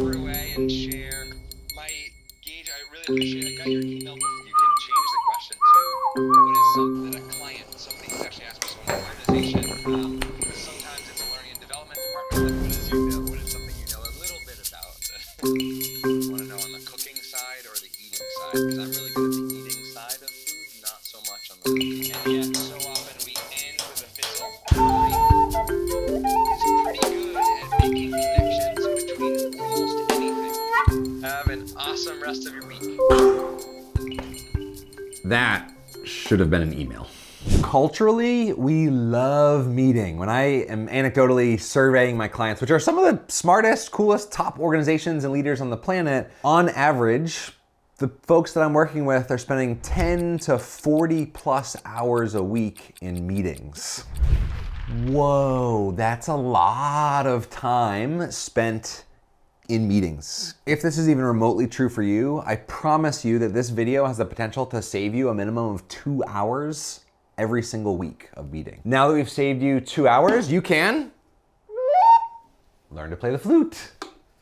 squirt away and share. My Gage, I really appreciate it. I got your email. You can change the question to what is something that a client, somebody who's actually asked for someone in the organization. Sometimes it's a learning and development department. Like, what is what is something you know a little bit about? You want to know on the cooking side or the eating side? Because I'm really good at the eating side of food, not so much on the cooking. And yet, so often we end with a fizzle. Is pretty good at making connections between almost anything. Have an awesome rest of your week. That should have been an email. Culturally, we love meeting. When I am anecdotally surveying my clients, which are some of the smartest, coolest, top organizations and leaders on the planet, on average, the folks that I'm working with are spending 10 to 40 plus hours a week in meetings. Whoa, that's a lot of time spent in meetings. If this is even remotely true for you, I promise you that this video has the potential to save you a minimum of 2 hours every single week of meeting. Now that we've saved you 2 hours, you can learn to play the flute,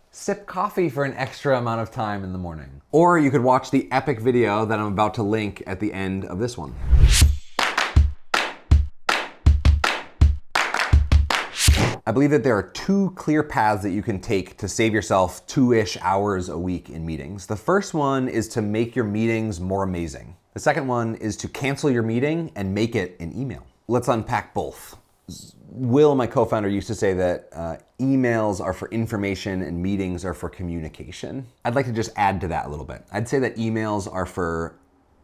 sip coffee for an extra amount of time in the morning. Or you could watch the epic video that I'm about to link at the end of this one. I believe that there are two clear paths that you can take to save yourself 2-ish hours a week in meetings. The first one is to make your meetings more amazing. The second one is to cancel your meeting and make it an email. Let's unpack both. Will, my co-founder, used to say that emails are for information and meetings are for communication. I'd like to just add to that a little bit. I'd say that emails are for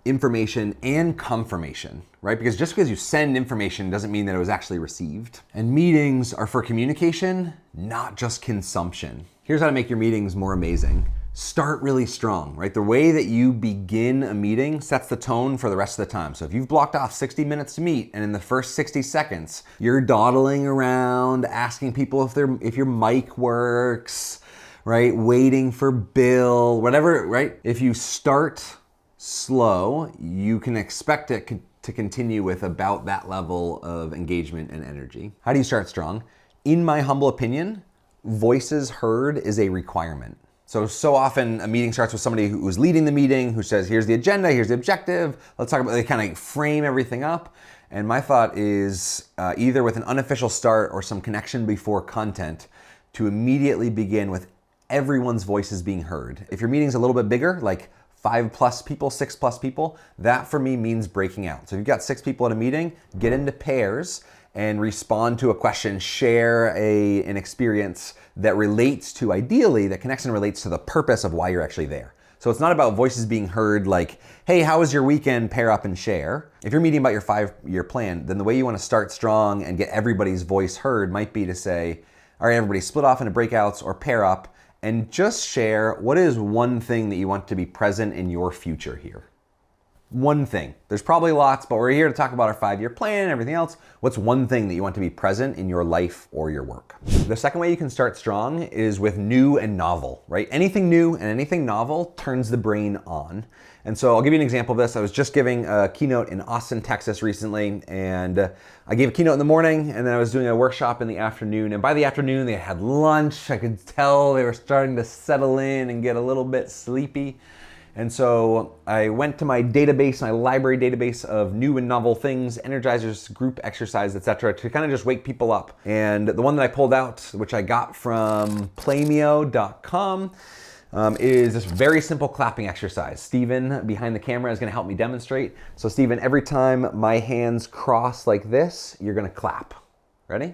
information and confirmation, right? Because just because you send information doesn't mean that it was actually received. And meetings are for communication, not just consumption. Here's how to make your meetings more amazing. Start really strong, right? The way that you begin a meeting sets the tone for the rest of the time. So if you've blocked off 60 minutes to meet, and in the first 60 seconds, you're dawdling around, asking people if your mic works, right? Waiting for Bill, whatever, right? If you start slow, you can expect it to continue with about that level of engagement and energy. How do you start strong? In my humble opinion, voices heard is a requirement. So often a meeting starts with somebody who's leading the meeting, who says, here's the agenda, here's the objective, let's talk about, they kind of frame everything up. And my thought is either with an unofficial start or some connection before content to immediately begin with everyone's voices being heard. If your meeting's a little bit bigger, like 5+ people, 6+ people, that for me means breaking out. So if you've got 6 people at a meeting, get into pairs and respond to a question, share an experience that relates to, ideally, that connects and relates to the purpose of why you're actually there. So it's not about voices being heard like, hey, how was your weekend? Pair up and share. If you're meeting about your 5-year plan, then the way you want to start strong and get everybody's voice heard might be to say, all right, everybody split off into breakouts or pair up and just share what is one thing that you want to be present in your future here. One thing. There's probably lots, but we're here to talk about our 5-year plan and everything else. What's one thing that you want to be present in your life or your work? The second way you can start strong is with new and novel, right? Anything new and anything novel turns the brain on. And so I'll give you an example of this. I was just giving a keynote in Austin, Texas recently, and I gave a keynote in the morning, and then I was doing a workshop in the afternoon. And by the afternoon, they had lunch. I could tell they were starting to settle in and get a little bit sleepy. And so I went to my database, my library database of new and novel things, energizers, group exercise, etc., to kind of just wake people up. And the one that I pulled out, which I got from playmio.com, is this very simple clapping exercise. Steven behind the camera is going to help me demonstrate. So Steven, every time my hands cross like this, you're going to clap. Ready?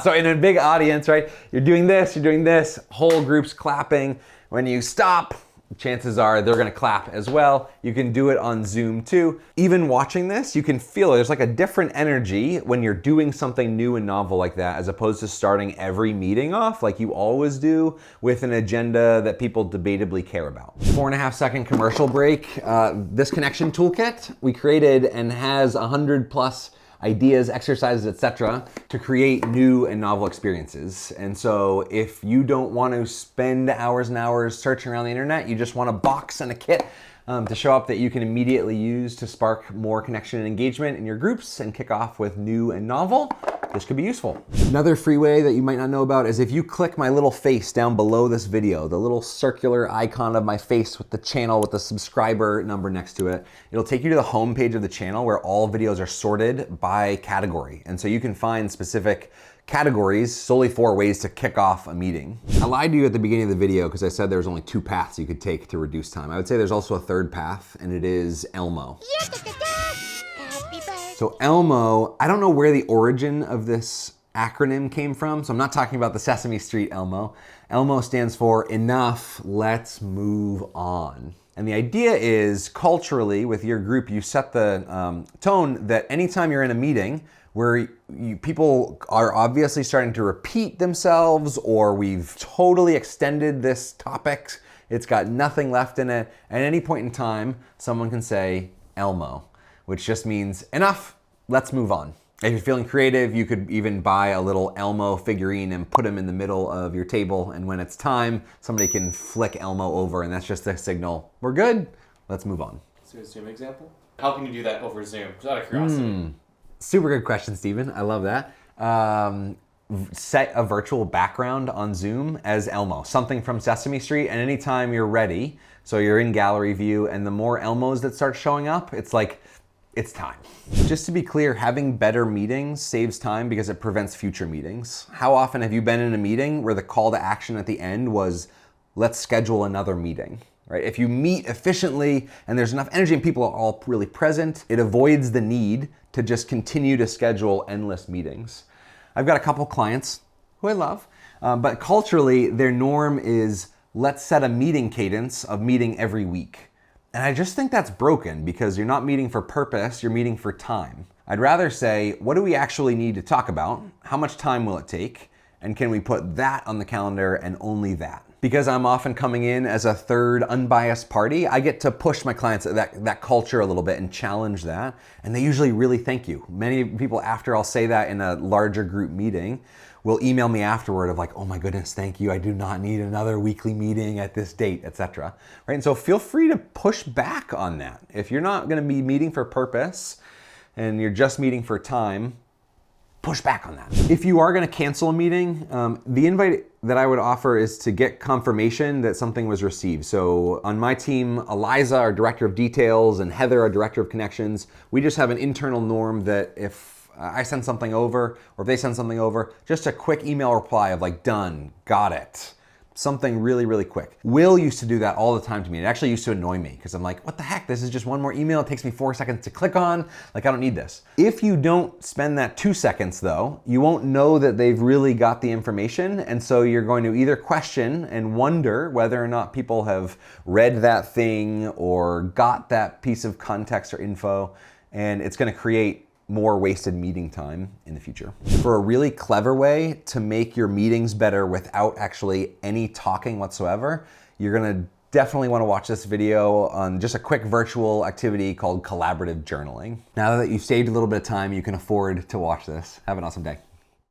So in a big audience, right, you're doing this, whole group's clapping. When you stop, chances are they're gonna clap as well. You can do it on Zoom too. Even watching this, you can feel it. There's like a different energy when you're doing something new and novel like that, as opposed to starting every meeting off like you always do with an agenda that people debatably care about. 4.5-second commercial break. This connection toolkit we created and has 100+ ideas, exercises, etc., to create new and novel experiences. And so if you don't want to spend hours and hours searching around the internet, you just want a box and a kit to show up that you can immediately use to spark more connection and engagement in your groups and kick off with new and novel, this could be useful. Another free way that you might not know about is if you click my little face down below this video, the little circular icon of my face with the channel with the subscriber number next to it, it'll take you to the home page of the channel where all videos are sorted by category. And so you can find specific categories solely for ways to kick off a meeting. I lied to you at the beginning of the video because I said there's only 2 paths you could take to reduce time. I would say there's also a third path, and it is E.L.M.O. So E.L.M.O, I don't know where the origin of this acronym came from, so I'm not talking about the Sesame Street E.L.M.O. E.L.M.O stands for Enough, Let's Move On. And the idea is, culturally, with your group, you set the tone that anytime you're in a meeting where people are obviously starting to repeat themselves, or we've totally extended this topic, it's got nothing left in it, at any point in time, someone can say E.L.M.O, which just means enough, let's move on. If you're feeling creative, you could even buy a little E.L.M.O figurine and put them in the middle of your table, and when it's time, somebody can flick E.L.M.O over, and that's just a signal, we're good, let's move on. So a Zoom example? How can you do that over Zoom? Just out of curiosity. Super good question, Stephen. I love that. Set a virtual background on Zoom as E.L.M.O, something from Sesame Street, and anytime you're ready, so you're in gallery view, and the more E.L.M.Os that start showing up, it's like, it's time. Just to be clear, having better meetings saves time because it prevents future meetings. How often have you been in a meeting where the call to action at the end was, let's schedule another meeting? Right? If you meet efficiently and there's enough energy and people are all really present, it avoids the need to just continue to schedule endless meetings. I've got a couple clients who I love, but culturally their norm is, let's set a meeting cadence of meeting every week. And I just think that's broken because you're not meeting for purpose, you're meeting for time. I'd rather say, what do we actually need to talk about? How much time will it take? And can we put that on the calendar and only that? Because I'm often coming in as a third unbiased party, I get to push my clients that culture a little bit and challenge that. And they usually really thank you. Many people, after I'll say that in a larger group meeting, will email me afterward of like, oh my goodness, thank you. I do not need another weekly meeting at this date, etc. Right? And so feel free to push back on that. If you're not gonna be meeting for purpose and you're just meeting for time, push back on that. If you are gonna cancel a meeting, the invite that I would offer is to get confirmation that something was received. So on my team, Eliza, our director of details, and Heather, our director of connections, we just have an internal norm that if I send something over, or if they send something over, just a quick email reply of like, done, got it. Something really, really quick. Will used to do that all the time to me. It actually used to annoy me because I'm like, what the heck? This is just one more email. It takes me 4 seconds to click on. Like, I don't need this. If you don't spend that 2 seconds though, you won't know that they've really got the information. And so you're going to either question and wonder whether or not people have read that thing or got that piece of context or info. And it's going to create more wasted meeting time in the future. For a really clever way to make your meetings better without actually any talking whatsoever, you're gonna definitely wanna watch this video on just a quick virtual activity called collaborative journaling. Now that you've saved a little bit of time, you can afford to watch this. Have an awesome day.